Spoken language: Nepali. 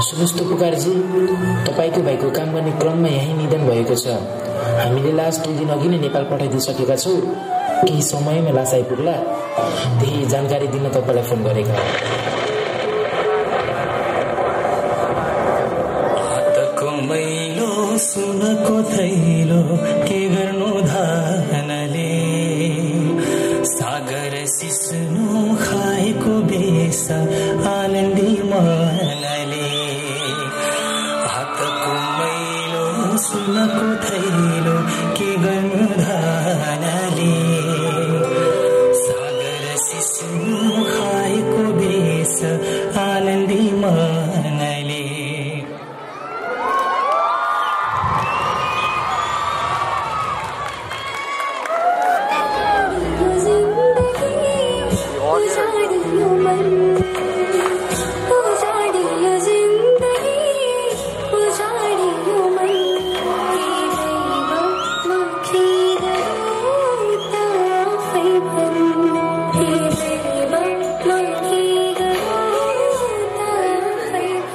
सुनुस्तो पुकारजी, तपाईको भाइको काम गर्ने क्रममा यही निधन भएको छ। हामीले लास 2 दिन अघि नै नेपाल पठाइदिइसकेका छौँ। केही समयमा लास आइपुग्ला, त्यही जानकारी दिन तपाईलाई फोन गरेका। हातको मैलो सुनको थैलो के गर्नु धानले, सागर सिस्नु खाएको बेस आनन्दी मनले। सुनको थैलो के गर्नु धानले, सागर सिस्नु खाएको बेस आनन्दी मनले। जिन्दगी